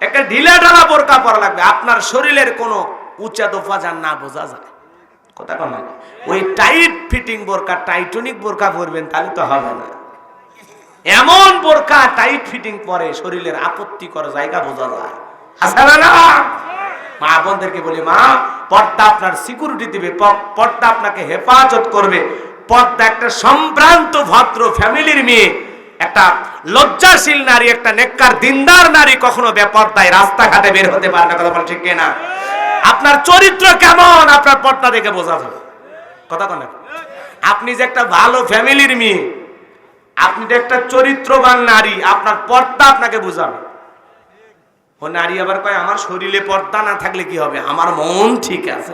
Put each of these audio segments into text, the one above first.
একটা ঢিলা ঢালা বোরকা পরা লাগবে, আপনার শরীরের কোনো উঁচা দোফা যান না বোঝা যায়। কথা কন না, ওই টাইট ফিটিং বোরকা, টাইটনিক বোরকা পরবেন তাহলে তো হবে না। এমন বোরকা টাইট ফিটিং পরে শরীরের আপত্তিকর জায়গা বোঝা যায়। আছে না? মা বোনদেরকে বলি, মা পর্দা আপনার সিকিউরিটি দিবে, পর্দা আপনাকে হেফাজত করবে। পর্দা একটা সম্ভ্রান্ত ভদ্র ফ্যামিলির মেয়ে, একটা লজ্জাশীল নারী, একটা নেককার দিনদার নারী কখনো বেপর্দায় রাস্তাঘাটে বের হতে পারে না। কথা বল ঠিক কিনা? আপনার চরিত্র কেমন আপনার পর্দা দেখে বোঝা যাবে। কথা কন না, আপনি যে একটা ভালো ফ্যামিলির মেয়ে, আপনি যে একটা চরিত্রবান নারী, আপনার পর্দা আপনাকে বুঝাবে। ও নারী আবার কয়, আমার শরীরে পর্দা না থাকলে কি হবে, আমার মন ঠিক আছে।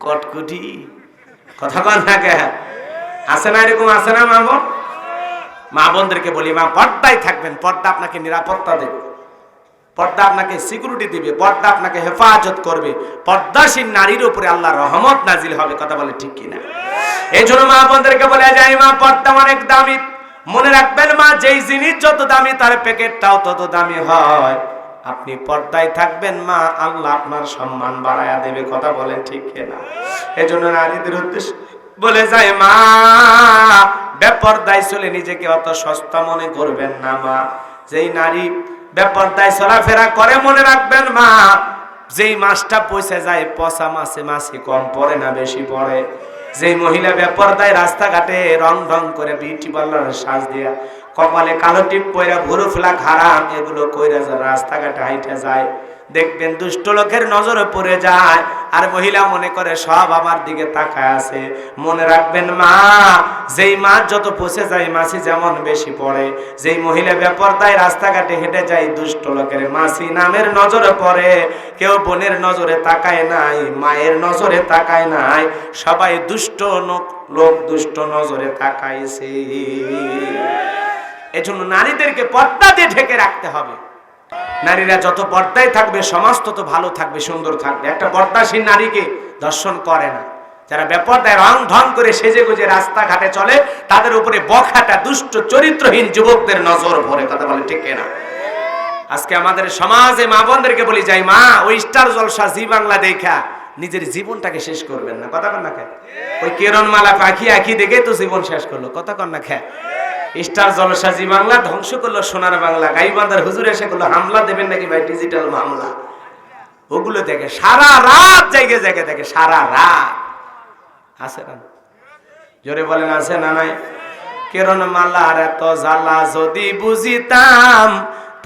কটকুটি কথা কন না কে? আছে না এরকম? আছে না মা বোন? মা বোনদেরকে বলি, মা পর্দায় থাকবেন, পর্দা আপনাকে নিরাপত্তা দেবে, পর্দা আপনাকে সিকিউরিটি দিবে, পর্দা আপনাকে হেফাজত করবে। পর্দাশীল নারীর উপরে আল্লাহর রহমত নাজিল হবে। কথা বলে ঠিক কিনা? এই জন্য মা বোনদেরকে বলে যাই, মা পর্দা অনেক দামি। মনে রাখবেন মা, যেই জিনিস যত দামি তার প্যাকেটটাও তত দামি হয়। আপনি পর্দায় থাকবেন মা, আল্লাহ আপনার সম্মান বাড়ায়া দেবে। কথা বলেন ঠিক কিনা? এই জন্য নারীদের উদ্দেশ্যে বলে যায়, মা বেপর্দায় চলে নিজেকে অত সস্তা মনে করবেন না। মা যেই নারী বেপর্দায় চলাফেরা করে, মনে রাখবেন মা, যেই মাছটা পয়সা যায় পচা মাছে মাছি কম পড়ে না বেশি পড়ে। যেই মহিলা বেপর্দায় রাস্তাঘাটে রং ঢং করে বিউটি পার্লারের সাজ দিয়া, কপালে কালো টিপ পয়রা, ভুরু ফেলা ঘাড়াম এগুলো কইরা যারা রাস্তাঘাটে হাইটে যায়, দেখবেন দুষ্ট লোকের নজরে পড়ে যায়। আর মহিলা মনে করে সব আমার দিকে তাকায় আছে। মনে রাখবেন মা, যেই মাছ যত পচে যায় মাছি যেমন বেশি পড়ে, যেই মহিলা বেপরদায় রাস্তাঘাটে হেঁটে যায় দুষ্ট লোকের মাছি নামের নজরে পড়ে। কেউ বোনের নজরে তাকায় নাই, মায়ের নজরে তাকায় নাই, সবাই দুষ্ট লোক দুষ্ট নজরে তাকাইছে। এজন্য নারীদেরকে পর্দা দিয়ে ঢেকে রাখতে হবে। নারীরা যত পর্দায় থাকবে সমাজ তত ভালো থাকবে, সুন্দর থাকবে। একটা পর্দাশীল নারীকে দর্শন করে না। যারা বেপর্দায় রং ঢং করে সেজে গুজে রাস্তাঘাটে চলে, তাদের উপরে বখাটা দুষ্ট চরিত্রহীন যুবকদের নজর পড়ে। কথা বলে ঠিক না? আজকে আমাদের সমাজে মা বোনদেরকে বলি যাই, মা ওই স্টার জলসা জি বাংলা দেখা নিজের জীবনটাকে শেষ করবেন না। কথা কন না খে? ওই কিরণমালা পাখি আঁকি দেখে তো জীবন শেষ করলো। কথা কন না খে? স্টার জলসা জি বাংলা ধ্বংস করলো সোনার বাংলা। গাইবান্ধার হুজুর এসে করলো হামলা দেবেন নাকি ভাই, ডিজিটাল মামলা। ওগুলো দেখে সারা রাত জায়গা জায়গা দেখে, সারা রাত। আছে না? জোরে বলেন আছে না নাই? কিরণমালার এত জ্বালা যদি বুঝিতাম,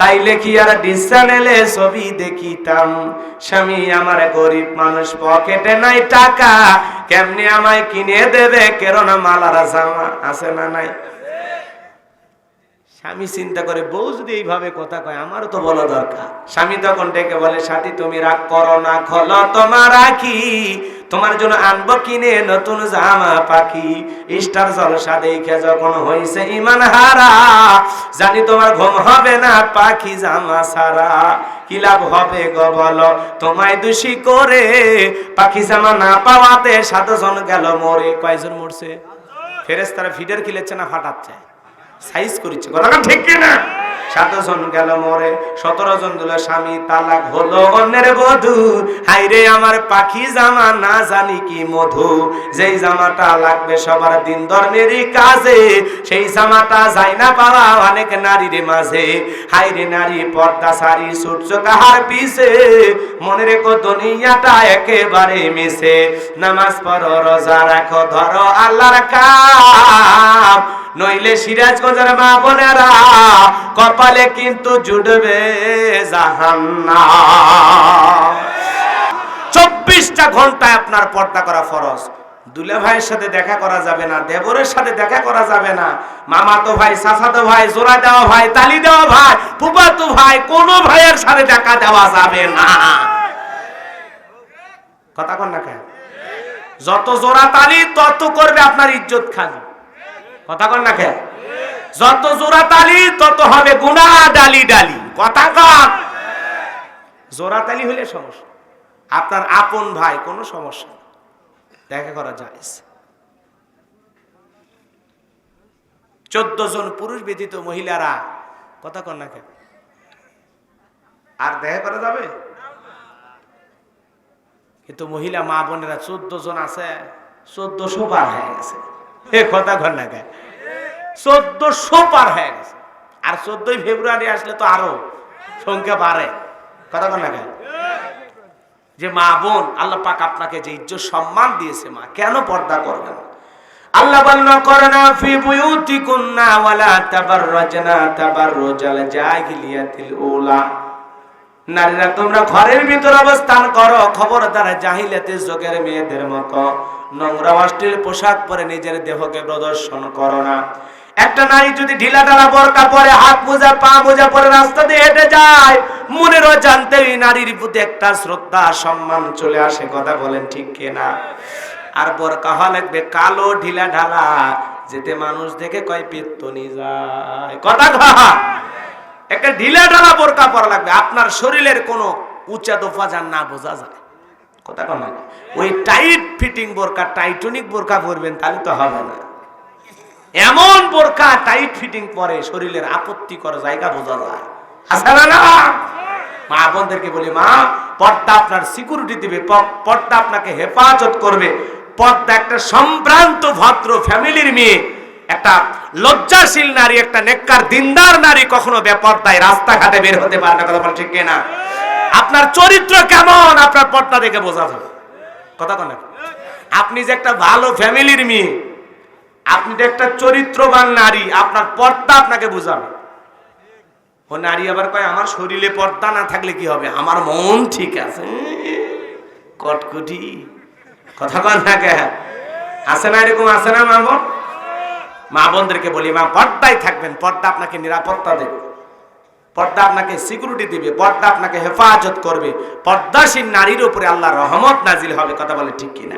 তাইলে কি আর ডিস চ্যানেলে ছবি দেখিতাম। স্বামী আমার গরিব মানুষ, পকেটে নাই টাকা, কেমনে আমায় কিনে দেবে কিরণমালার জামা। আছে না নাই? স্বামী চিন্তা করে, বউ যদি এইভাবে কথা কয় আমারও তো বলা দরকার। স্বামী তখন ডেকে বলে, সাথী তুমি রাগ করো না, খোলো তোমার রাখি, তোমার জন্য আনবো কিনে নতুন জামা পাখি। স্টার জলসা দেখে যখন হইছে ইমান হারা, জানি তোমার ঘুম হবে না পাখি জামা সারা। কি লাভ হবে গো বলো তোমায় দোষী করে, পাখি জামা না পাওয়াতে 7 জন গেল মরে। কয়জন মরছে? ফেরেশতারা ফিডার কিলেছে না ফাটাচ্ছে, সাইজ করেছে। কথা ঠিক কিনা? 7 জন গেল মরে, 17 জন দিল স্বামী তালাক, হলো অন্যের বধূ। হাইরে আমার পাখি জামা না জানি কি মধু, যেই জামাটা লাগবে সবার দিন ধর্মেরই কাজে, সেই জামাটা যায় না পাওয়া অনেক নারীর মাঝে। হাইরে নারী পর্দা সারি ছুটছো কাহার পিছে, মনে রেখো দুনিয়াটা একেবারে মিশে। নামাজ পড়ো রোজা রাখো ধরো আল্লাহর কাম, নইলে সিরাজগঞ্জের মা বোনেরা কপালে কিন্তু জুটবে জাহান্নাম। 24টা ঘন্টায় আপনার পর্দা করা ফরজ। দুলা ভাইয়ের সাথে দেখা করা যাবে না, দেবরের সাথে দেখা করা যাবে না, মামাতো ভাই, চাচাতো ভাই, জোড়া দেওয়া ভাই, তালি দেওয়া ভাই, ফুফাতো ভাই, কোন ভাইয়ের সাথে দেখা দেওয়া যাবে না। কথা কন না কেন? যত জোড়া তালি তত করবে আপনার ইজ্জত খালি। কথা কন না কেন? যত জোড়া তালি তত হবে গুনাহ ডালি ডালি। কথা কন? জোড়া তালি হলে সমস্যা, আপনার আপন ভাই কোনো সমস্যা দেখা করা যায়। 14 জন পুরুষ ব্যতীত মহিলারা, কথা কন না কেন, আর দেখা করা যাবে? কিন্তু মহিলা মা বোনেরা 14 জন আছে, 1400 পার হয়ে গেছে। এ কথা ঘর না গায়, 1400 পার হয়ে গেছে। আর 14ই ফেব্রুয়ারি আসলে তো আরো সংখ্যা বাড়ে। কথা ঘর না গায়। যে মা বোন, আল্লাহ পাক আপনাকে যে ইজ্জত সম্মান দিয়েছে, মা কেন পর্দা করবেন? আল্লাহ বললেন করনা ফি বুয়ুতিকুন্না ওয়ালা তাবাররাজনা তাবাররুজাল জাহিলিয়াতিল উলা। নারীরা তোমরা ঘরের ভিতর অবস্থান করো, খবরদার জাহিলিয়াতের যুগের মেয়েদের মতো নোংরা অশ্লীল পোশাক পরে নিজের দেহকে প্রদর্শন করো না। একটা নারী যদি ঢিলা ঢালা বোরকা পরে, হাত মোজা পা মোজা পরে রাস্তা দিয়ে হেঁটে যায়, মনেরও জানতে ওই নারীর প্রতি একটা শ্রদ্ধা সম্মান চলে আসে। কথা বলেন ঠিক কিনা? আর বোরকা হওয়া লাগবে কালো ঢিলা ঢালা, যেতে মানুষ দেখে কয় পেত্তনি যায়। কথা কয় একটা ঢিলা ঢালা বোরকা পরা লাগবে, আপনার শরীরের কোনো উঁচা দোফা যান না বোঝা যায়। কথা কয় না? ওই টাইট ফিটিং বোরকা, টাইটনিক বোরকা পরবেন, তাহলে তো হবে না। এমন বোরকা টাইট ফিটিং পরে শরীরের আপত্তিকর জায়গা বোঝা যায়। আসলে না মা বোনদেরকে বলি, মা পর্দা আপনার সিকিউরিটি দিবে, পর্দা আপনাকে হেফাজত করবে। পর্দা একটা সম্ভ্রান্ত ভদ্র ফ্যামিলির মেয়ে, একটা লজ্জাশীল নারী, একটা নেককার দিনদার নারী কখনো বেপর্দায় রাস্তাঘাটে বের হতে পারে না। কথা বল ঠিক কিনা? আপনার চরিত্র কেমন আপনার পর্দা দেখে বোঝা যাবে। কথা কন না? আপনি যে একটা ভালো ফ্যামিলির মেয়ে, আপনি যে একটা চরিত্রবান নারী, আপনার পর্দা আপনাকে বোঝাবে। ও নারী আবার কয় আমার শরীরে পর্দা না থাকলে কি হবে, আমার মন ঠিক আছে। কটকুটি কথা কন না কে? আছে না এরকম? আছে না মা বোন? মা বোনদেরকে বলি, মা পর্দায় থাকবেন, পর্দা আপনাকে নিরাপত্তা দেবে, পর্দা আপনাকে সিকিউরিটি দিবে, পর্দা আপনাকে হেফাজত করবে। পর্দাশীল নারীর উপরে আল্লাহর রহমত নাজিল হবে। কথা বলে ঠিক কিনা?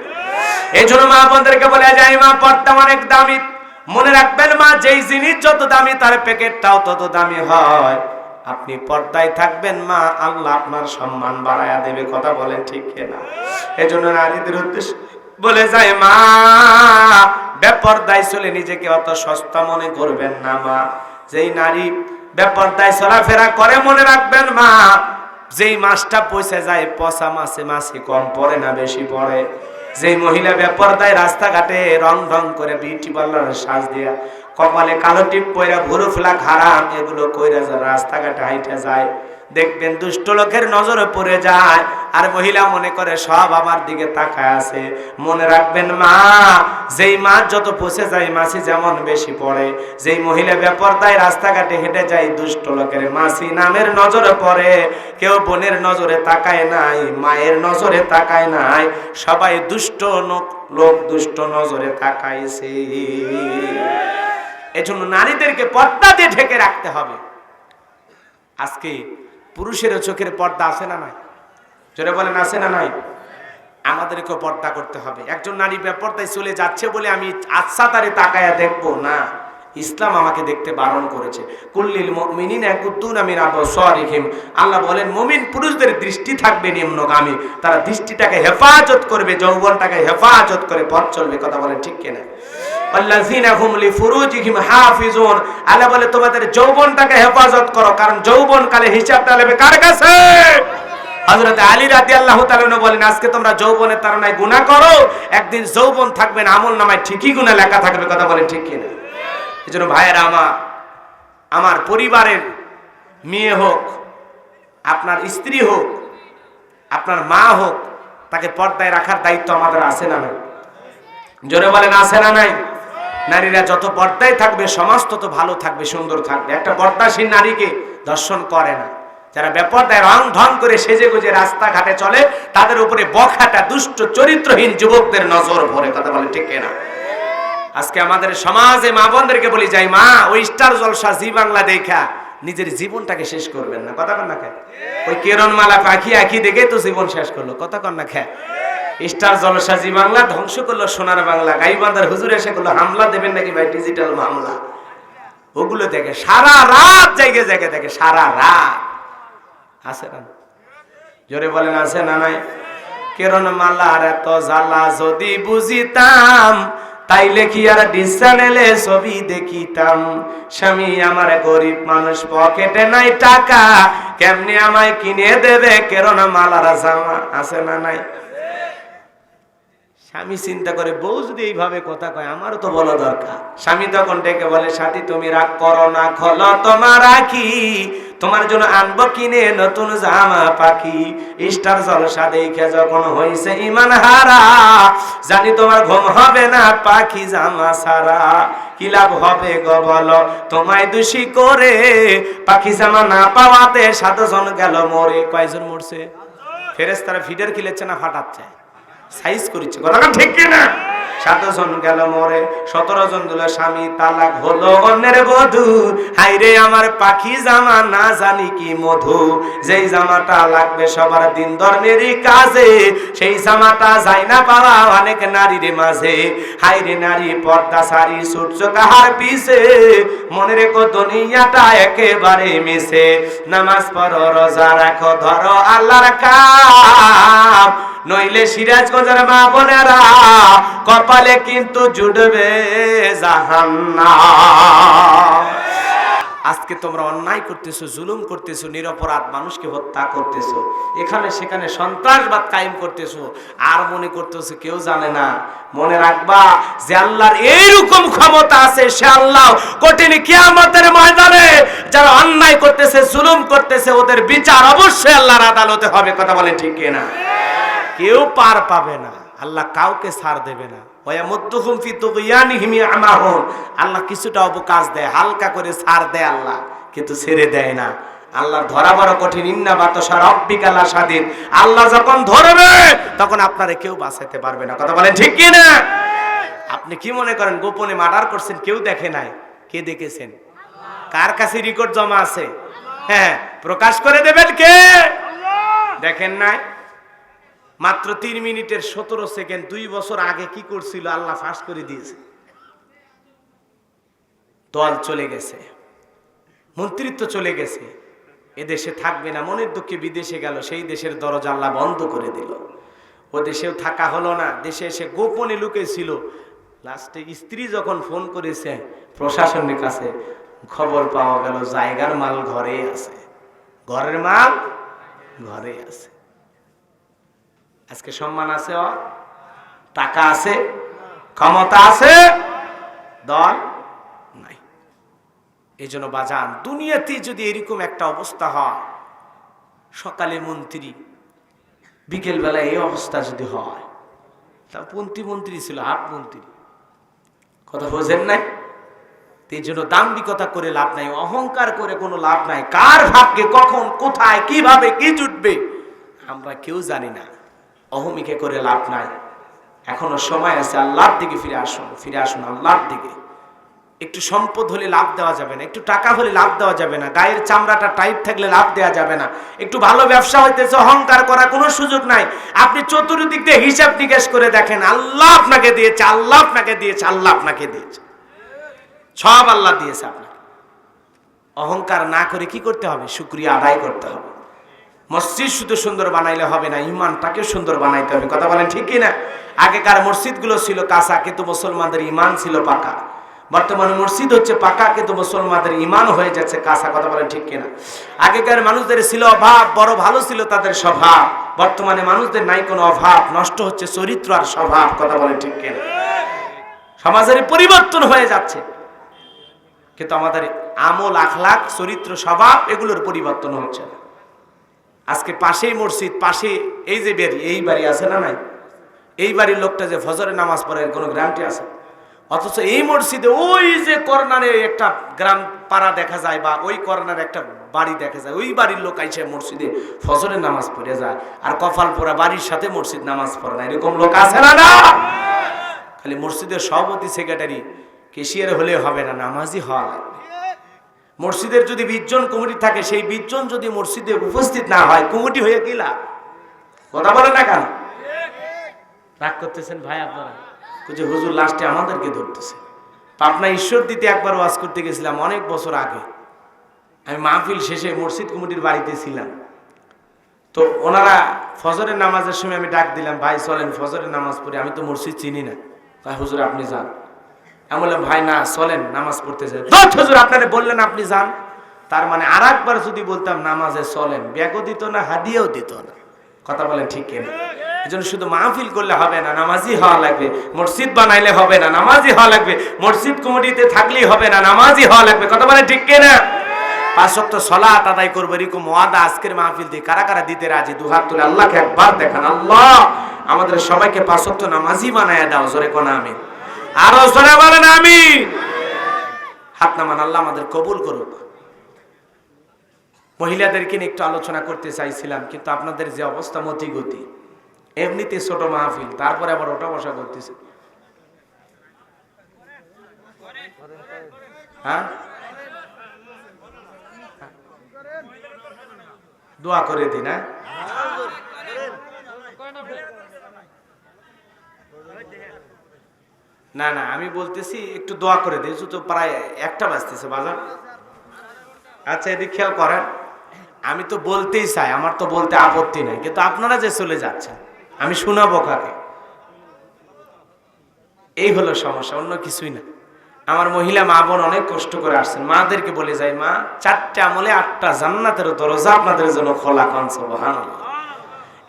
এই জন্য মা বোনদেরকে বলে যায়, মা পর্দা অনেক দামি। মনে রাখবেন মা, যেই জিনিস যত দামি তার প্যাকেটটাও তত দামি হয়। আপনি পর্দায় থাকবেন মা, আল্লাহ আপনার সম্মান বাড়ায়া দেবে। কথা বলেন ঠিক কিনা? এই জন্য নারীদের উদ্দেশ্যে বলে যায়, মা বেপর্দায় চলে নিজেকে অত সস্তা মনে করবেন না। মা যেই নারী বেপর্দায় চলাফেরা করে, মনে রাখবেন মা, যেই মাছটা পয়সা যায় পচা মাছে মাছি কম পড়ে না বেশি পড়ে। যেই মহিলা বেপর্দায় রাস্তাঘাটে রং ঢং করে বিউটি পার্লারের সাজ দিয়া, কপালে কালো টিপ পয়রা, ভুরু ফেলা খারাপ এগুলো কইরা রাস্তাঘাটে হাইটে যায়, দেখবেন দুষ্ট লোকের নজরে পড়ে যায়। আর মহিলা মনে করে সব আমার দিকে তাকায় আছে। মনে রাখবেন মা, যেই মাছ যত পচে যায় মাছি যেমন বেশি পড়ে। যেই মহিলা বেপরদায় রাস্তাঘাটে হেঁটে যায়, দুষ্ট লোকের মাছি নামের নজরে পড়ে। কেউ বোনের নজরে তাকায় নাই, মায়ের নজরে তাকায় নাই, সবাই দুষ্ট লোক দুষ্ট নজরে তাকাইছে। এজন্য নারীদেরকে পর্দা দিয়ে ঢেকে রাখতে হবে। আজকে পুরুষেরও চোখের পর্দা আছে না নাই? জোরে বলেন আছে না নাই? আমাদেরকে পর্দা করতে হবে। একজন নারী বেপরদায় চলে যাচ্ছে বলে আমি আচ্ছা তারে তাকায়া দেখবো না, ইসলাম আমাকে দেখতে বারণ করেছে। কুল্লিল মুমিনিনা ইয়াকুদ্দুনা মিন আবসারিহিম, আল্লাহ বলেন মুমিন পুরুষদের দৃষ্টি থাকবে নিম্নগামী, তারা দৃষ্টিটাকে হেফাজত করবে, যৌবনটাকে হেফাজত করে পথ চলবে। কথা বলেন ঠিক কিনা? আল্লাযীনা হুম লিফুরুজিহিম হাফিজুন, আল্লাহ বলে তোমাদের যৌবনটাকে হেফাজত করো, কারণ যৌবনকালে হিসাবটা নেবে কার কাছে? হযরত আলী রাদিয়াল্লাহু তাআলা বলেন, আজকে তোমরা যৌবনের তাড়নায় গুনাহ করো, একদিন যৌবন থাকবে না, আমলনামায় ঠিকই গুনাহ লেখা থাকবে। কথা বলেন ঠিক কিনা? এজন্য ভাইয়েরা আমার পরিবারের মেয়ে হোক, আপনার স্ত্রী হোক, আপনার মা হোক, তাকে পর্দায় রাখার দায়িত্ব আমাদের আছে না নাই? জোরে বলেন আছে না নাই? নারীরা যত পর্দায় থাকবে সমাজ তত ভালো থাকবে, সুন্দর থাকবে। একটা পর্দাশীল নারীকে দর্শন করে না। যারা বেপর্দায় রং ঢং করে সেজে গুজে রাস্তাঘাটে চলে, তাদের উপরে বখাটা দুষ্ট চরিত্রহীন যুবকদের নজর পড়ে। কথা বলে ঠিক কিনা? আজকে আমাদের সমাজে মা বোনদেরকে বলি যাই, মা ওই স্টার জলসা জি বাংলা দেখা নিজের জীবনটাকে শেষ করবেন না। কথা কন না খে? ওই কিরণমালা পাখি আঁকি দেখে তো জীবন শেষ করলো। কথা কন না খে? স্টার জলসা জি বাংলা ধ্বংস করলো সোনার বাংলা। গাইবান্ধার হুজুর এসে করলো হামলা দেবেন নাকি ভাই, ডিজিটাল মামলা। ওগুলো দেখে সারা রাত জায়গা জায়গা দেখে, সারা রাত। আছে না? জোরে বলেন আছে না নাই? কিরণমালার এত জ্বালা যদি বুঝিতাম, তাইলে কি আর ডিস চ্যানেলে ছবি দেখিতাম? স্বামী আমার গরিব মানুষ, পকেটে নাই টাকা, কেমনে আমায় কিনে দেবে কেরোনা মালারা জামা? আছে না নাই? স্বামী চিন্তা করে, বউ যদি এইভাবে কথা কয় আমারও তো বলা দরকার। স্বামী তখন ডেকে বলে, সাথী তুমি রাগ করো না, খোলো তোমার রাখি, তোমার জন্য আনবো কিনে নতুন জামা পাখি। স্টার জলসা দেখে যখন হইছে ইমান হারা, জানি তোমার ঘুম হবে না পাখি জামা সারা। কি লাভ হবে গো বলো তোমায় দোষী করে, পাখি জামা না পাওয়াতে 7 জন গেল মরে। কয়জন মরছে? ফেরেশতারা ফিডার কিলেছে না ফাটাচ্ছে? সাইজ করেছে, কথা ঠিক কিনা? 7 জন গেল মরে, 17 জন দিল স্বামী তালাক, হলো অন্যের বধূ। হাইরে আমার পাখি জামা না জানি কি মধু, যেই জামাটা লাগবে সবার দিন ধর্মেরই কাজে, সেই জামাটা যায় না পাওয়া অনেক নারীর মাঝে। হাইরে নারী পর্দা সারি সূর্য কাহার পিছে, মনে রেখো দুনিয়াটা একেবারে মিশে। নামাজ পড়ো রোজা রাখো ধরো আল্লাহর কাম, নইলে সিরাজগঞ্জের মা বোনেরা কপালে কিন্তু জুটবে জাহান্নাম। আজকে তোমরা অন্যায় করতেছো, জুলুম করতেছো, নিরপরাধ মানুষকে হত্যা করতেছো, এখানে সেখানে সন্ত্রাসবাদ কায়েম করতেছো, আর মনে করতেছো কেউ জানে না। মনে রাখবা যে আল্লাহর এইরকম ক্ষমতা আছে, সে আল্লাহ কঠিন কিয়ামতের ময়দানে যারা অন্যায় করতেছে, জুলুম করতেছে, ওদের বিচার অবশ্যই আল্লাহর আদালতে হবে। কথা বলে ঠিক কিনা? কেউ পার পাবে না, আল্লাহ কাউকে ছাড় দেবে না। আল্লাহ কিছুটা অবকাশ দেয়, হালকা করে ছাড় দেয় আল্লাহ, কিন্তু ছেড়ে দেয় না। আল্লাহর ধরা বড় কঠিন। ইন্না বাতাসা রাব্বিকা লাশাদীদ। আল্লাহ যখন ধরবে তখন আপনারে কেউ বাঁচাতে পারবে না। কথা বলেন ঠিক কি না? আপনি কি মনে করেন গোপনে মার্ডার করছেন, কেউ দেখে নাই? কে দেখেছেন? কার কাছে রেকর্ড জমা আছে? হ্যাঁ, প্রকাশ করে দেবেন কে? দেখেন নাই? মাত্র 3 মিনিটের 17 সেকেন্ড 2 বছর আগে কি করছিল আল্লাহ ফাঁস করে দিয়েছে। দল চলে গেছে, মন্ত্রিত্ব চলে গেছে, এদেশে থাকবে না, মনের দুঃখে বিদেশে গেল, সেই দেশের দরজা আল্লাহ বন্ধ করে দিল। ও দেশেও থাকা হলো না, দেশে এসে গোপনে লুকিয়েছিল। লাস্টে স্ত্রী যখন ফোন করেছে প্রশাসনের কাছে, খবর পাওয়া গেল জায়গার মাল ঘরে আছে, ঘরের মাল ঘরে আছে। আজকে সম্মান আছে, টাকা আছে, ক্ষমতা আছে, দল নাই। এই জন্য বাজান, দুনিয়াতে যদি এরকম একটা অবস্থা হয়, সকালে মন্ত্রী, বিকেল বেলা এই অবস্থা যদি হয়, তা মন্ত্রী ছিল হাফ মন্ত্রী। কথা বোঝেন নাই? এই জন্য দাম্ভিকতা করে লাভ নাই, অহংকার করে কোনো লাভ নাই। কার ভাগ্যে কখন কোথায় কিভাবে কি জুটবে আমরা কেউ জানি না। অহমিকে করে লাভ নাই, এখনো সময় আছে। আল্লাহর দিকে ফিরে আসুন, ফিরে আসুন আল্লাহর দিকে। একটু সম্পদ হলে লাভ দেওয়া যাবে না, একটু টাকা হলে লাভ দেওয়া যাবে না, গায়ের চামড়াটা টাইট থাকলে লাভ দেওয়া যাবে না, একটু ভালো ব্যবসা হইতেছে অহংকার করার কোনো সুযোগ নাই। আপনি চতুর্দিক দিয়ে হিসাব নিকাশ করে দেখেন, আল্লাহ আপনাকে দিয়েছে, আল্লাহ আপনাকে দিয়েছে, আল্লাহ আপনাকে দিয়েছে, সব আল্লাহ দিয়েছে আপনাকে। অহংকার না করে কি করতে হবে? শুকরিয়া আদায় করতে হবে। মসজিদ শুধু সুন্দর বানাইলে হবে না, ইমানটাকে সুন্দর বানাইতে হবে। কথা বলেন ঠিক কিনা? আগেকার মসজিদগুলো ছিল কাঁচা, কিন্তু মুসলমানদের ইমান ছিল পাকা। বর্তমানে মসজিদ হচ্ছে পাকা, কিন্তু মুসলমানদের ইমান হয়ে যাচ্ছে কাঁচা। কথা বলেন ঠিক কিনা? আগেকার মানুষদের ছিল অভাব, বড় ভালো ছিল তাদের স্বভাব। বর্তমানে মানুষদের নাই কোনো অভাব, নষ্ট হচ্ছে চরিত্র আর স্বভাব। কথা বলেন ঠিক কিনা? সমাজের পরিবর্তন হয়ে যাচ্ছে, কিন্তু আমাদের আমল, আখলাক, চরিত্র, স্বভাব এগুলোর পরিবর্তন হচ্ছে না। আজকে পাশেই মসজিদ, পাশে এই যে বাড়ি, এই বাড়ি আছে না নাই? এই বাড়ির লোকটা যে ফজরের নামাজ পড়ে কোনো গ্রামটি আছে? অথচ এই মসজিদে ওই যে কর্নারে একটা গ্রাম পাড়া দেখা যায়, বা ওই কর্নারে একটা বাড়ি দেখা যায়, ওই বাড়ির লোক আইসে মসজিদে ফজরের নামাজ পড়ে যায়, আর কপাল পোড়া বাড়ির সাথে মসজিদ নামাজ পড়ে না। এরকম লোক আছে না? না, খালি মসজিদের সভাপতি, সেক্রেটারি, কেশিয়ার হলে হবে না, নামাজি হওয়া লাগবে। মসজিদের যদি 20 জন কমিটি থাকে, সেই 20 জন যদি মসজিদে উপস্থিত না হয়, কমিটি হয়ে কি লাভ? কথা বলে না কেন? রাগ করতেছেন ভাই আপনারা? যে হুজুর লাস্টে আমাদেরকে ধরতেছে। পাবনা ঈশ্বর দিতে একবার ওয়াজ করতে গেছিলাম অনেক বছর আগে। আমি মাহফিল শেষে মসজিদ কমিটির বাড়িতে ছিলাম, তো ওনারা ফজরের নামাজের সময় আমি ডাক দিলাম, ভাই চলেন ফজরের নামাজ পড়ি। আমি তো মসজিদ চিনি না, তাই হুজুর আপনি যান। আমি বললাম ভাই না চলেন নামাজ পড়তে যাই। হুজুর আপনারা বললেন আপনি যান, তার মানে আর একবার যদি বলতাম নামাজে চলেন, ব্যাগও দিত না, হাদিয়াও দিত না। কথা বলেন ঠিক কিনা? এজন্য শুধু মাহফিল করলে হবে না, নামাজি হওয়া লাগবে। মসজিদ বানাইলে হবে না, নামাজি হওয়া লাগবে। মসজিদ কমিটিতে থাকলেই হবে না, নামাজি হওয়া লাগবে। কথা বলেন ঠিক কিনা? 5 ওয়াক্ত সালাত আদায় করবো এরকম ওয়াদা আজকের মাহফিল দিয়ে কারা কারা দিতে রাজি? দুহাত তুলে আল্লাহকে একবার দেখান, আল্লাহ আমাদের সবাইকে 5 ওয়াক্ত নামাজি বানায়া দাও। জোরে কোন আমিন, আরো জোরে বলেন আমিন। হাত নামান, আল্লাহ আমাদের কবুল করুক। মহিলাদেরকে নিয়ে একটু আলোচনা করতে চাইছিলাম, কিন্তু আপনাদের যে অবস্থা মতি গতি, এমনিতে ছোট মাহফিল, তারপরে আবার ওটা বসা করতেছে। হ্যাঁ, দোয়া করে দিন। না না না, আমি বলতেছি একটু দোয়া করে দিই। তো প্রায় 1টা বাজতেছে বাজার। আচ্ছা এদিকে খেয়াল করেন, আমি তো বলতেই চাই, আমার তো বলতে আপত্তি নাই, কিন্তু আপনারা যে চলে যাচ্ছেন আমি শোনাবো কাকে? এই হলো সমস্যা, অন্য কিছুই না। আমার মহিলা মা বোন অনেক কষ্ট করে আসছেন। মাদেরকে বলে যাই, মা 4টে আমলে 8টা জান্নাতের দরজা আপনাদের জন্য খোলা। কোন সুবহানাল্লাহ।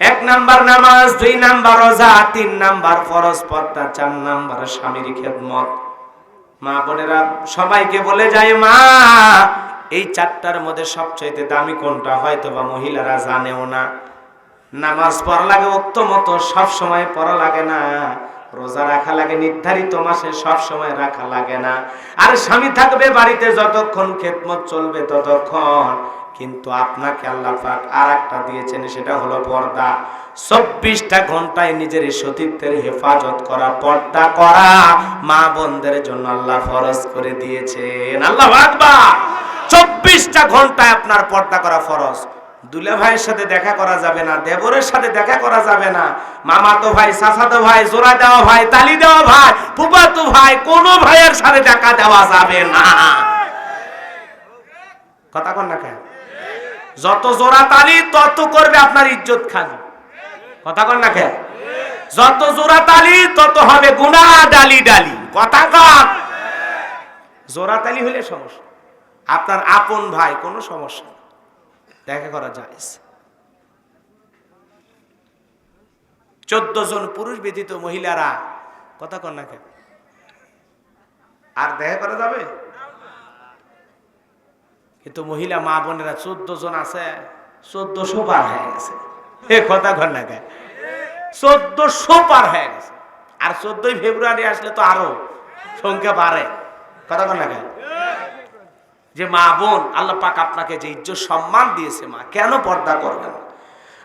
1 নাম্বার নামাজ, 2 নাম্বার রোজা, 3 নাম্বার ফরজ পর্দা, 4 নাম্বার স্বামীর খেদমত। মা বোনেরা সবাইকে বলে যায়, মা এই 4টার মধ্যে সবচেয়ে দামি কোনটা হয়তো বা মহিলারা জানেও না। নামাজ পড়া লাগে ওক্ত মতো, সব সময় পড়া লাগে না। রোজা রাখা লাগে নির্ধারিত মাসে, সব সময় রাখা লাগে না। আর স্বামী থাকবে বাড়িতে যতক্ষণ খেদমত চলবে ততক্ষণ। কিন্তু আপনাকে আল্লাহ পাক আর একটা দিয়েছেন, সেটা হলো পর্দা। 24টা ঘন্টায় নিজের সতীত্বের হেফাজত করা, পর্দা করা মা বোনদের জন্য আল্লাহ ফরজ করে দিয়েছেন। আল্লাহু আকবার। 24টা ঘন্টায় আপনার পর্দা করা ফরজ। দুলা ভাইয়ের সাথে দেখা করা যাবে না, দেবরের সাথে দেখা করা যাবে না, মামাতো ভাই, চাচাতো ভাই, জোড়া দেওয়া ভাই, তালি দেওয়া ভাই, ফুফাতো ভাই, কোন ভাইয়ের সাথে দেখা দেওয়া যাবে না। কথা কন না কেন? যত জোড়া তালি তত করবে আপনার ইজ্জত খালি। কথা কন না কেন? যত জোড়া তালি তত হবে গুনাহ ডালি ডালি। কথা কন? জোড়া তালি হলে সমস্যা। আপনার আপন ভাই কোনো সমস্যা না, দেখা করা যায়। 14 জন পুরুষ ব্যতীত মহিলারা, কথা কন না কেন, আর দেখা করা যাবে? কিন্তু মহিলা মা বোনেরা 14 জন আছে, 1400 পার হয়ে গেছে। কথা কন না কেন? 1400 পার হয়ে গেছে। আর 14ই ফেব্রুয়ারি আসলে তো আরো সংখ্যা বাড়ে। কথা কন না কেন? যে মা বোন আল্লাহ পাক আপনাকে যে ইজ্জত সম্মান দিয়েছে, মা কেন পর্দা করবেন?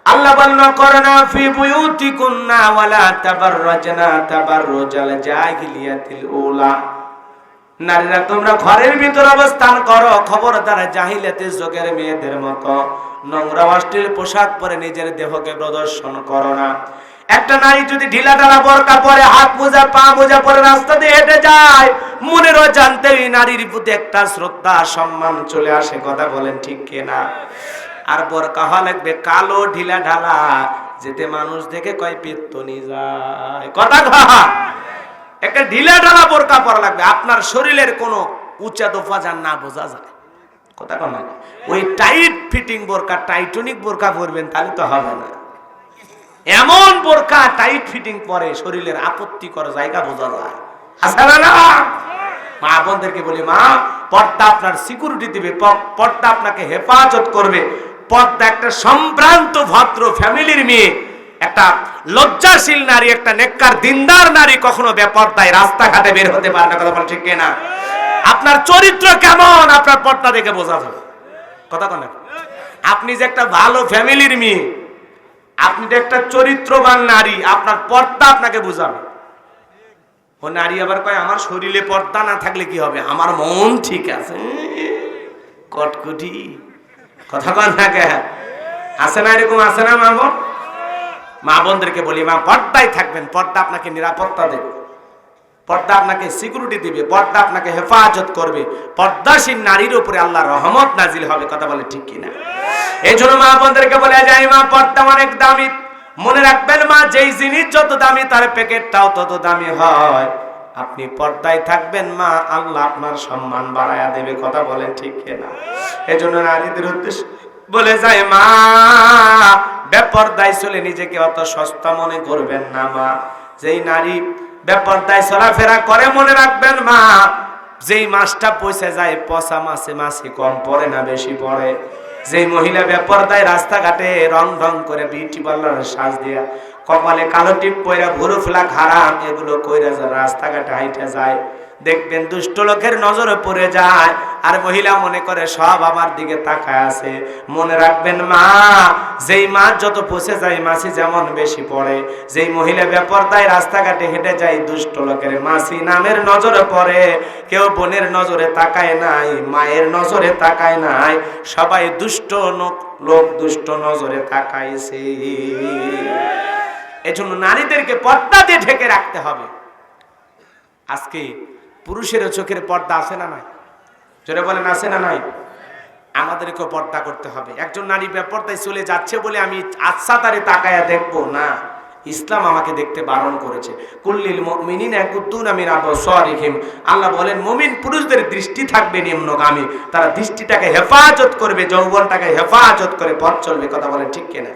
আল্লাহ বলনা করনা ফি বুয়ুতিকুন্না ওয়ালা তাবাররাজনা তাবাররুজাল জাহিলিয়াতিল উলা। নারীরা তোমরা ঘরের ভিতর অবস্থান করো, খবরদার জাহিলিয়াতের যুগের মেয়েদের মতো নোংরা অশ্লীল পোশাক পরে নিজের দেহকে প্রদর্শন করো না। একটা নারী যদি ঢিলা ঢালা বোরকা পরে, হাত মোজা পা মোজা পরে রাস্তা দিয়ে হেঁটে যায়, মনেরও জানতে ওই নারীর প্রতি একটা শ্রদ্ধা সম্মান চলে আসে। কথা বলেন ঠিক কিনা? আর বোরকা হওয়া লাগবে কালো ঢিলা ঢালা, যেতে মানুষ দেখে কয় পেত্তনি যায়। কথা কয়? একটা ঢিলা ঢালা বোরকা পরা লাগবে, আপনার শরীরের কোনো উঁচা দোফা যান না বোঝা যায়। কথা কয় না? ওই টাইট ফিটিং বোরকা, টাইটনিক বোরকা পরবেন, তাহলে তো হবে না। এমন বোরকা টাইট ফিটিং পরে শরীরের আপত্তিকর জায়গা বোঝা যায়। হাসানা না? মা বোনদেরকে বলি, মা পর্দা আপনার সিকিউরিটি দিবে, পর্দা আপনাকে হেফাজত করবে। পর্দা একটা সম্ভ্রান্ত ভদ্র ফ্যামিলির মেয়ে, একটা লজ্জাশীল নারী, একটা নেককার দিনদার নারী কখনো বেপর্দায় রাস্তাঘাটে বের হতে পারে না। কথা বল ঠিক কিনা? আপনার চরিত্র কেমন আপনার পর্দা দেখে বোঝা যাবে। কথা কন? আপনি যে একটা ভালো ফ্যামিলির মেয়ে, আপনি যে একটা চরিত্রবান নারী, আপনার পর্দা আপনাকে বোঝাবে। ও নারী আবার কয় আমার শরীরে পর্দা না থাকলে কি হবে, আমার মন ঠিক আছে, কটকুটি। কথা কন না কে? আছে না এরকম? আছে না মা বোন? মা বোনদেরকে বলি, মা পর্দায় থাকবেন, পর্দা আপনাকে নিরাপত্তা দেবে, পর্দা আপনাকে সিকিউরিটি দিবে, পর্দা আপনাকে হেফাজত করবে। পর্দাশীল নারীর উপরে আল্লাহর রহমত নাজিল হবে। কথা বলে ঠিক কিনা? এই জন্য মা বোনদেরকে বলে যায়, মা পর্দা অনেক দামি। মনে রাখবেন মা, যেই জিনিস যত দামি তার প্যাকেটটাও তত দামি হয়। আপনি পর্দায় থাকবেন মা, আল্লাহ আপনার সম্মান বাড়ায়া দেবে। কথা বলেন ঠিক কিনা? এজন্য নারীদের উদ্দেশ্যে বলে যায়, মা বেপর্দায় চলে নিজেকে অত সস্তা মনে করবেন না মা। যেই নারী বেপর্দায় চলাফেরা করে মনে রাখবেন মা, যেই মাছটা পয়সা যায় পচা মাছে মাছি কম পড়ে না বেশি পড়ে। যেই মহিলা বেপর্দায় রাস্তাঘাটে রং ঢং করে বিউটি পার্লারের সাজ দিয়া, কপালে কালো টিপ পয়রা, ভুরু ফেলা হারাম এগুলো কইরা রাস্তাঘাটে হাইটে যায়, দেখবেন দুষ্ট লোকের নজরে পড়ে যায়। আর মহিলা মনে করে সব আমার দিকে তাকায় আছে। মনে রাখবেন মা, যেই মাছ যত পচে যায় মাছি যেমন বেশি পড়ে, যেই মহিলা বেপরদায় রাস্তাঘাটে হেঁটে যায় দুষ্ট লোকের মাছি নামের নজরে পড়ে। কেউ বোনের নজরে তাকায় নাই, মায়ের নজরে তাকায় নাই, সবাই দুষ্ট লোক দুষ্ট নজরে তাকাইছে। এজন্য নারীদেরকে পর্দা দিয়ে ঢেকে রাখতে হবে। আজকে পুরুষের চোখের পর্দা আছে না নাই? জোরে বলেন আছে না নাই? আমাদেরকে পর্দা করতে হবে। একজন নারী বেপরদায় চলে যাচ্ছে বলে আমি আচ্ছা তারে তাকায়া দেখবো না, ইসলাম আমাকে দেখতে বারণ করেছে। কুল্লিল মুমিনিনা ইয়াকুদ্দুনা মিন আবসারিহিম, আল্লাহ বলেন মুমিন পুরুষদের দৃষ্টি থাকবে নিম্নগামী, তারা দৃষ্টিটাকে হেফাজত করবে, যৌবনটাকে হেফাজত করে পথ চলবে। কথা বলেন ঠিক কিনা?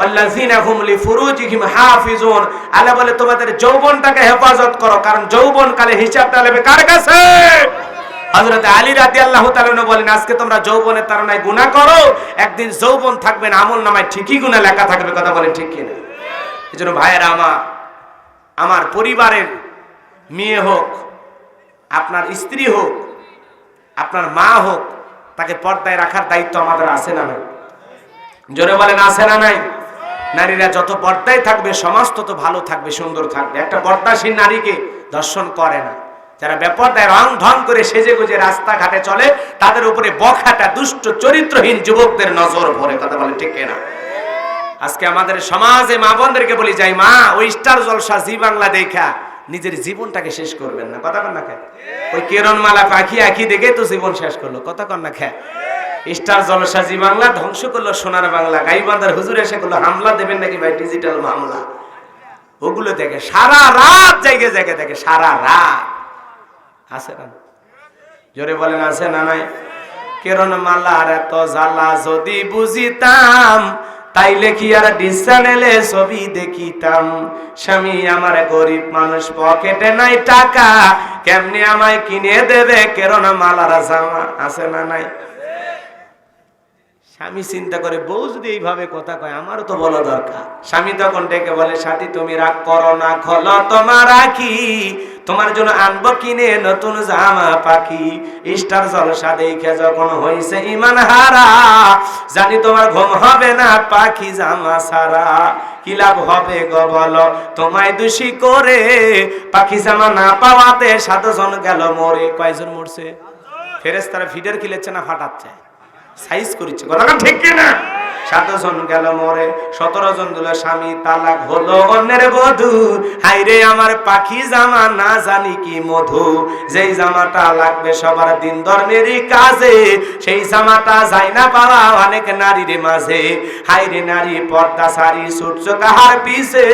আল্লাযীনা হুম লিফুরুজিহিম হাফিজুন, আল্লাহ বলে তোমাদের যৌবনটাকে হেফাজত করো, কারণ যৌবনকালে হিসাবটা নেবে কার কাছে? হযরত আলী রাদিয়াল্লাহু তাআলা বলেন আজকে তোমরা যৌবনের তাড়নায় গুনাহ করো, একদিন যৌবন থাকবে না, আমলনামায় ঠিকই গুনাহ লেখা থাকবে। কথা বলেন ঠিক কিনা? এজন্য ভাইয়েরা আমার পরিবারের মেয়ে হোক, আপনার স্ত্রী হোক, আপনার মা হোক, তাকে পর্দায় রাখার দায়িত্ব আমাদের আছে না নাই? জোরে বলেন আছে না নাই? নারীরা যত পর্দায় থাকবে সমাজ তত ভালো থাকবে, সুন্দর থাকবে। একটা পর্দাশীল নারীকে দর্শন করে না। যারা বেপর্দায় রং ঢং করে সেজে গুজে রাস্তাঘাটে চলে, তাদের উপরে বখাটা দুষ্ট চরিত্রহীন যুবকদের নজর পড়ে। কথা বলে ঠিক কিনা? আজকে আমাদের সমাজে মা বোনদেরকে বলি যাই, মা ওই স্টার জলসা জি বাংলা দেখা নিজের জীবনটাকে শেষ করবেন না। কথা কন না খে? ওই কিরণমালা পাখি একই দেখে তো জীবন শেষ করলো। কথা কন না খে? স্টার জলসা জি বাংলা ধ্বংস করলো সোনার বাংলা। গাইবান্ধার হুজুর এসে করলো হামলা দেবেন নাকি ভাই, ডিজিটাল মামলা। ওগুলো দেখে সারা রাত জায়গায় জায়গায় দেখে, সারা রাত। আছে না? জোরে বলেন আছে না নাই? কিরণমালার এত জ্বালা যদি বুঝিতাম, তাইলে কি আর ডিস চ্যানেলে ছবি দেখিতাম। স্বামী আমার গরিব মানুষ, পকেটে নাই টাকা, কেমনে আমায় কিনে দেবে কিরণমালার জামা? আছে না নাই? স্বামী চিন্তা করে বউ যদি এইভাবে কথা কয় আমারও তো বলা দরকার। স্বামী তখন ডেকে বলে, সাথী তুমি রাগ করো না, খোলো তোমার রাখি, তোমার জন্য আনবো কিনে নতুন জামা পাখি। স্টার জলসা দেখে যখন হইছে ইমান হারা, জানি তোমার ঘুম হবে না পাখি জামা সারা। কি লাভ হবে গো বলো তোমায় দোষী করে, পাখি জামা না পাওয়াতে 7 জন গেল মরে। কয়জন মরছে? ফেরেশতারা ফিডার কিলেছে না ফাটাচ্ছে, সাইজ করেছে। কথা ঠিক কিনা? 7 জন গেল মরে, 17 জন দিল স্বামী তালাক হলো অন্যের বধূ। হাইরে আমার পাখি জামা না জানি কি মধু, যেই জামাটা লাগবে সবার দিন ধর্মেরই কাজে, সেই জামাটা যায় না পাওয়া অনেক নারীর মাঝে। হাইরে নারী পর্দা সারি ছুটছো কাহার পিছে,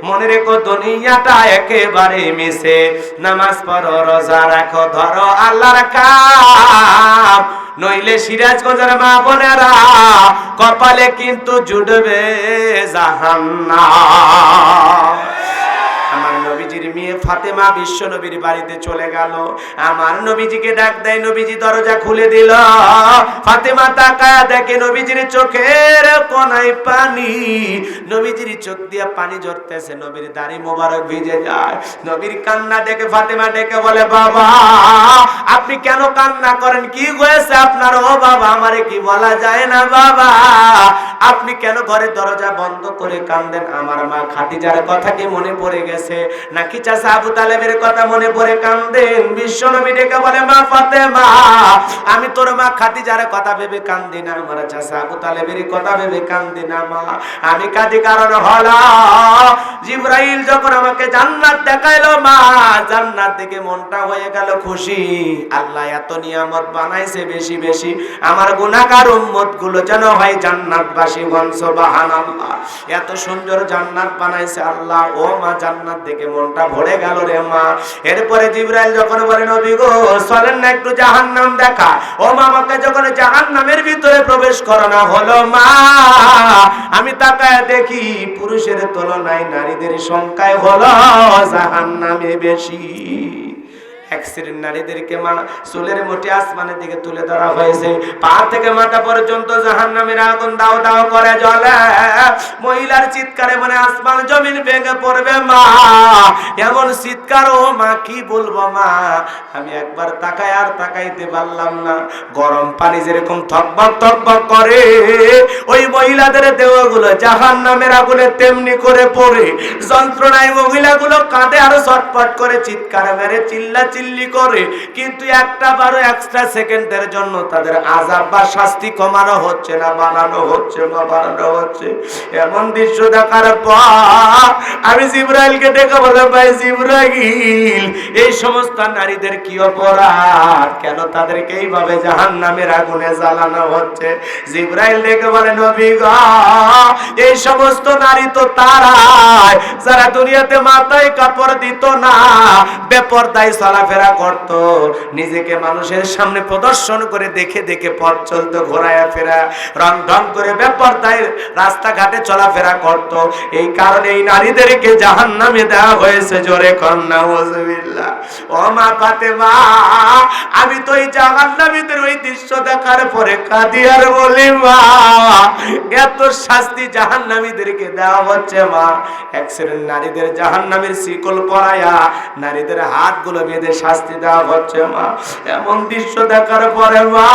মনে রেখো দুনিয়াটা একেবারে মিছে। নামাজ পড়ো রোজা রাখো ধরো আল্লাহর কাম, নইলে সিরাজগঞ্জের মা বোনেরা কপালে কিন্তু জুটবে জাহান্নাম। আমার নবীজির মেয়ে ফাতেমা বিশ্ব নবীর বাড়িতে চলে গেল। আমার নবীজিকে ডাক দেয়, নবীজি দরজা খুলে দিল। ফাতেমা তাকায় দেখে নবীজির চোখের কোনায় পানি, নবীজির চোখ দিয়ে পানি ঝরতেছে, নবীর দাড়ি মোবারক ভিজে যায়। নবীর কান্না দেখে ফাতেমা ডেকে বলে, বাবা আপনি কেন কান্না করেন? কি হয়েছে আপনার? ও বাবা আমারে কি বলা যায় না বাবা, আপনি কেন ঘরের দরজা বন্ধ করে কান্দেন? আমার মা খাদিজার কথা কি মনে পড়ে গেছে নাকি চাচা আবু তালেবের কথা মনে পড়ে কান্দেন? বিশ্বনবী ডেকে বলে, মা ফাতেমা আমি তোর মা খাদিজার কথা ভেবে কান্দি না, আমার চাচা আবু তালেবের কথা ভেবে কান্দি না মা। আমি কাঁদি কারণ হলো জিবরাইল যখন আমাকে জান্নাত দেখাইলো মা, জান্নাত দেখে মনটা হয়ে গেল খুশি। আল্লাহ এত নিয়ামত বানাইছে বেশি বেশি, আমার গুনাহগার উম্মত গুলো যেন হয় জান্নাতবাসী। এলাকাবাসী বলেন সুবহানাল্লাহ। এত সুন্দর জান্নাত বানাইছে আল্লাহ। ও মা, জান্নাত দেখে মনটা ভরে গেল রে মা। এরপরে জিবরাইল যখন বলে নবী গো চলেন না একটু জাহান্নাম দেখা। ও মা, আমাকে যখন জাহান্নামের ভিতরে প্রবেশ করানো হলো মা, আমি তাকায় দেখি পুরুষের তুলনায় নারীদের সংখ্যায় হলো জাহান্নামে বেশি। এক শ্রেণীর নারীদেরকে মা চুলের মুঠি আসমানের দিকে তুলে ধরা হয়েছে, পা থেকে মাথা পর্যন্ত জাহান্নামের আগুন দাও দাও করে জ্বলে। মহিলার চিৎকারে মানে আসমান জমিন ভেঙে পড়বে মা, এমন চিৎকার। ও মা, কি বলবো মা, আমি একবার তাকায় আর তাকাইতে পারলাম না। গরম পানি যেরকম থকবক থকবক করে ওই মহিলাদের দেহগুলো জাহান্নামের আগুনে তেমনি করে পড়ে। যন্ত্রণায় মহিলাগুলো কাঁদে আর ছটফট করে চিৎকার মেরে চিল্লা চিল্লি করে, কিন্তু একটা বারো এক্সট্রা সেকেন্ডের জন্য তাদের আযাব বা শাস্তি কমানো হচ্ছে না, বাড়ানো হচ্ছে বা বাড়ানো হচ্ছে। এমন দৃশ্য দেখার পর আমি জিবরাইলকে ডেকে বললাম, ভাই জিবরাইল, এই সমস্ত নারীদের কি অপরাধ, কেন তাদেরকে এইভাবে জাহান্নামের আগুনে জ্বালানো হচ্ছে? জিবরাইল ডেকে বলে, নবী গো, এই সমস্ত নারী তো তারাই যারা দুনিয়াতে মাথায় কাপড় দিত না, বেপরদায় চলাফেরা করত, নিজেকে মানুষের সামনে প্রদর্শন করে দেখে দেখে পথ চলতো, ঘোরায়া ফেরা রং ঢং করে বেপরদায় রাস্তাঘাটে চলাফেরা করত। এই কারণে এই নারীদেরকে জাহান্নামে দেওয়া হয়েছে। জোরে কন্যা নাউজুবিল্লাহ। ও মা ফাতেমা, আমি তো এই জাহান্নামীদের ওই দৃশ্য দেখার পরে কাঁদি আর বলি, মা, এত শাস্তি জাহান্নামীদেরকে দেওয়া হচ্ছে মা। এক শ্রেণীর নারীদের জাহান্নামের শিকল পরায়া নারীদের হাতগুলো বেঁধে শাস্তি দেওয়া হচ্ছে মা। এমন দৃশ্য দেখার পরে মা,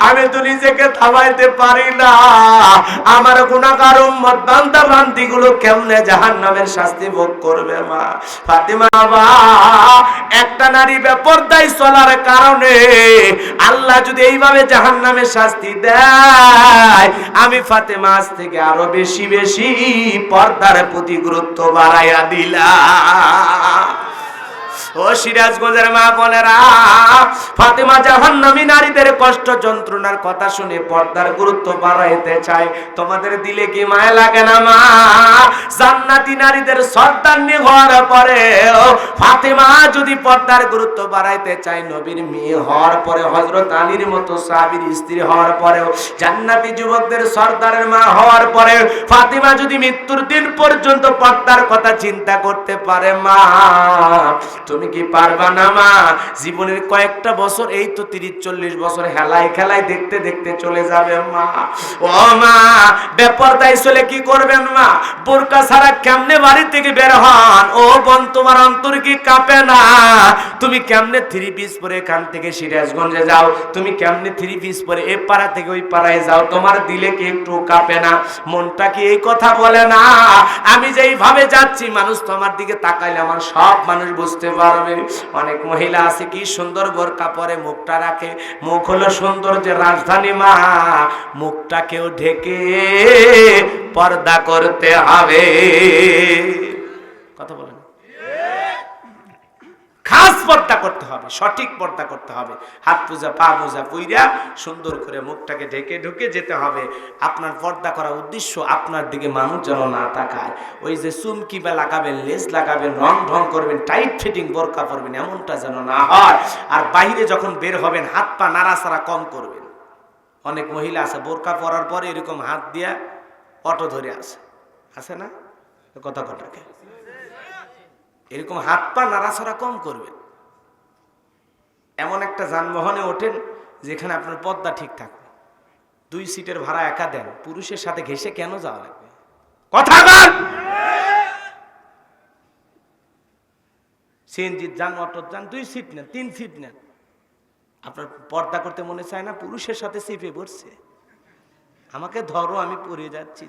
আমি তো নিজেকে থামাইতে পারি না। আমার গুনাহগার উম্মত বান্দা বান্দিগুলো কেমনে জাহান্নামের শাস্তি ভোগ করবে মা? ফাতেমা বাবা, একটা নারী বেপরদায় চলার কারণে আল্লাহ যদি এইভাবে জাহান্নামের শাস্তি দেয়, আমি ফাতেমা আজ থেকে আরো বেশি বেশি পর্দার প্রতি গুরুত্ব বাড়াইয়া দিলাম। ও সিরাজগঞ্জের মা বোনেরা, ফাতেমা জাহান্নামী নারীদের কষ্ট যন্ত্রণার কথা শুনে পর্দার গুরুত্ব বাড়াইতে চায়। তোমাদের দিলে কি মায়া লাগে না মা? জান্নাতি নারীদের সর্দারনি হওয়ার পরে ফাতেমা যদি পর্দার গুরুত্ব বাড়াইতে চায়, নবীর মেয়ে হওয়ার পরে, হযরত আলীর মতো সাহাবীর স্ত্রী হওয়ার পরেও, জান্নাতি যুবকদের সর্দারের মা হওয়ার পরে ফাতেমা যদি মৃত্যুর দিন পর্যন্ত পর্দার কথা চিন্তা করতে পারে, মা তুমি কি পারবা না মা? জীবনের কয়েকটা বছর, এই তো 30-40 বছর হেলায় খেলায় দেখতে দেখতে চলে যাবে মা। ও মা, বেপরদায় চলে কি করবেন মা? বোরকা ছাড়া কেমনে বাড়ি থেকে বের হন? ও বোন, তোমার অন্তর কি কাঁপে না? তুমি কেমনে 3 পিস পরে এখান থেকে সিরাজগঞ্জে যাও? তুমি কেমনে 3 পিস পরে এই পাড়া থেকে ওই পাড়ায় যাও? তোমার দিলে কি একটু কাঁপে না? মনটা কি এই কথা বলে না? আমি যেইভাবে যাচ্ছি, মানুষ তো আমার দিকে তাকাইলে আমার সব মানুষ বুঝতে পারবে। অনেক মহিলা আছে কি সুন্দর বোরকা পরে, মুখটা রাখে। মুখ হলো সৌন্দর্যের রাজধানী মা, মুখটাকেও ঢেকে পর্দা করতে হবে। কথা বলেন, খাস পর্দা করতে হবে, সঠিক পর্দা করতে হবে। হাত পূজা পা পূজা পুইরা সুন্দর করে মুখটাকে ঢেকে ঢুকে যেতে হবে। আপনার পর্দা করার উদ্দেশ্য আপনার দিকে মানুষ যেন না তাকায়। ওই যে চুমকি বা লাগাবেন, লেস লাগাবেন, রং ঢং করবেন, টাইট ফিটিং বোরকা পরবেন, এমনটা যেন না হয়। আর বাইরে যখন বের হবেন হাত পা নাড়াচাড়া কম করবেন। অনেক মহিলা আছে বোরকা পরার পরে এরকম হাত দিয়া অটো ধরে আছে না? কথা কথাকে এরকম হাত পা নাড়াচাড়া কম করবেন। এমন একটা যানবাহনে ওঠেন যেখানে আপনার পর্দা ঠিক থাকবে। 2 সিটের ভাড়া একা দেন, পুরুষের সাথে ঘেঁষে কেন যাওয়া লাগবে? কথা বল। সিএনজির যান, অটোর যান, 2 সিট নেন, 3 সিট নেন। আপনার পর্দা করতে মনে চায় না? পুরুষের সাথে চেপে বসছে, আমাকে ধরো আমি পড়ে যাচ্ছি।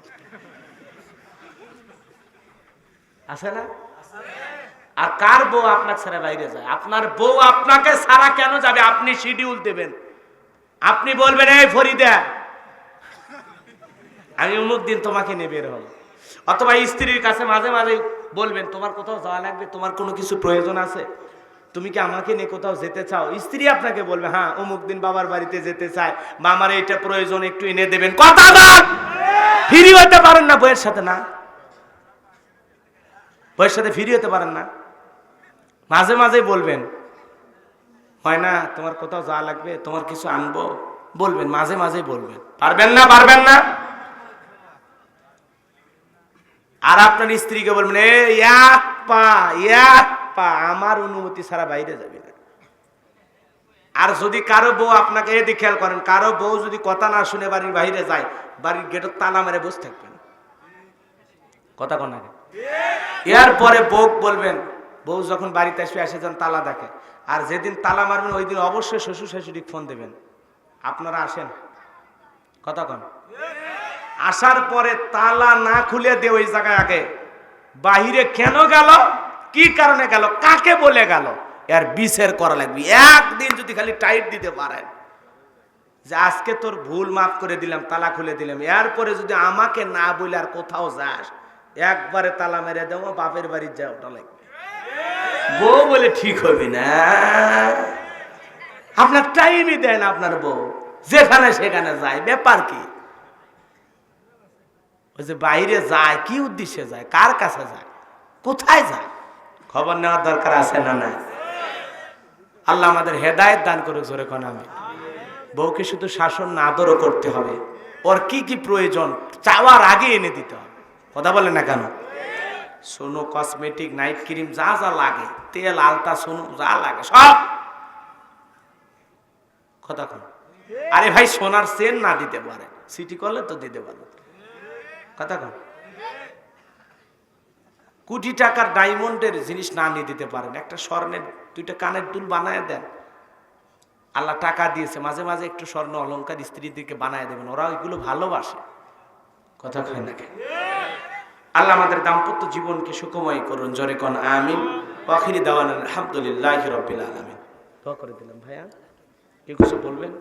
আছে না? আর কার বউ আপনাকে ছাড়া বাইরে যায়? আপনার বউ আপনাকে ছাড়া কেন যাবে? আপনি শিডিউল দেবেন, আপনি বলবেন, এই ফরিদা আমি অমুক দিন তোমাকে নিয়ে বের হবো। অথবা স্ত্রীর কাছে মাঝে মাঝে বলবেন, তোমার কোথাও যাওয়া লাগবে, তোমার কোনো কিছু প্রয়োজন আছে, তুমি কি আমাকে নিয়ে কোথাও যেতে চাও? স্ত্রী আপনাকে বলবে, হ্যাঁ অমুক দিন বাবার বাড়িতে যেতে চায়, বা আমার এইটা প্রয়োজন, একটু এনে দেবেন। কথা বল। ফ্রি হতে পারেন না বইয়ের সাথে, না বইয়ের সাথে ফ্রি হতে পারেন না, মাঝে মাঝে বলবেন হয় না তোমার কোথাও যা লাগবে, তোমার কিছু আনবো, বলবেন মাঝে মাঝে বলবেন, পারবেন না? পারবেন না? আর আপনার স্ত্রীকে বলবেন এক পা আমার অনুমতি ছাড়া বাইরে যাবে না। আর যদি কারো বউ আপনাকে এদিকে খেয়াল করেন, কারো বউ যদি কথা না শুনে বাড়ির বাইরে যায়, বাড়ির গেটের তালা মেরে বসে থাকবেন, কথা কোন আগে। এরপরে বউ বলবেন, বউ যখন বাড়িতে আসবে এসে যখন তালা দেখে, আর যেদিন তালা মারবেন ওই দিন অবশ্যই শ্বশুর শাশুড়ি ফোন দেবেন, আপনারা আসেন, কথা কন। আসার পরে তালা না খুলে দিয়ে ওই জায়গায় আগে বাহিরে কেন গেল, কি কারণে গেল, কাকে বলে গেল, এর বিচার করা লাগবে। একদিন যদি খালি টাইট দিতে পারেন যে আজকে তোর ভুল মাফ করে দিলাম, তালা খুলে দিলাম, এরপরে যদি আমাকে না বলে আর কোথাও যাস, একবারে তালা মেরে দেবো, বাপের বাড়ি যাও, ওটা লাগবে। বউ বলে ঠিক হবে না, আপনার টাইমই দেয় না আপনার বউ, যেখানে সেখানে যায়, ব্যাপার কি? ওই যে বাইরে যায় কি উদ্দেশ্যে যায়, কার কাছে যায়, কোথায় যায়, খবর নেওয়ার দরকার আছে না? না। আল্লাহ আমাদের হেদায়েত দান করুক, জোরে কোন আমি। বউকে শুধু শাসন না, আদরও করতে হবে, ওর কি কি প্রয়োজন চাওয়ার আগে এনে দিতে হবে, কথা বলে না কেন? সোনো, কসমেটিক, নাইট ক্রিম, যা যা লাগে, তেল, আলতা, সোনো, যা লাগে সব, কথা কন। আরে ভাই সোনার চেন না দিতে পারে, সিটি করলে তো দিতে পারে, কথা কন। কোটি টাকার ডায়মন্ডের জিনিস না নিয়ে দিতে পারেন, একটা স্বর্ণের দুইটা কানের দুল বানায় দেন, আল্লাহ টাকা দিয়েছে, মাঝে মাঝে একটু স্বর্ণ অলংকার স্ত্রীদেরকে বানায় দেবেন, ওরা ওইগুলো ভালোবাসে, কথা কয় না কেন? আল্লাহ আমাদের দাম্পত্য জীবনকে সুখময় করুন, জোরে কোন আমিন। আখিরি দাওয়ানা আলহামদুলিল্লাহি রাব্বিল আলামিন। দোয়া করে দিলাম ভাইয়া, কি কিছু বলবেন?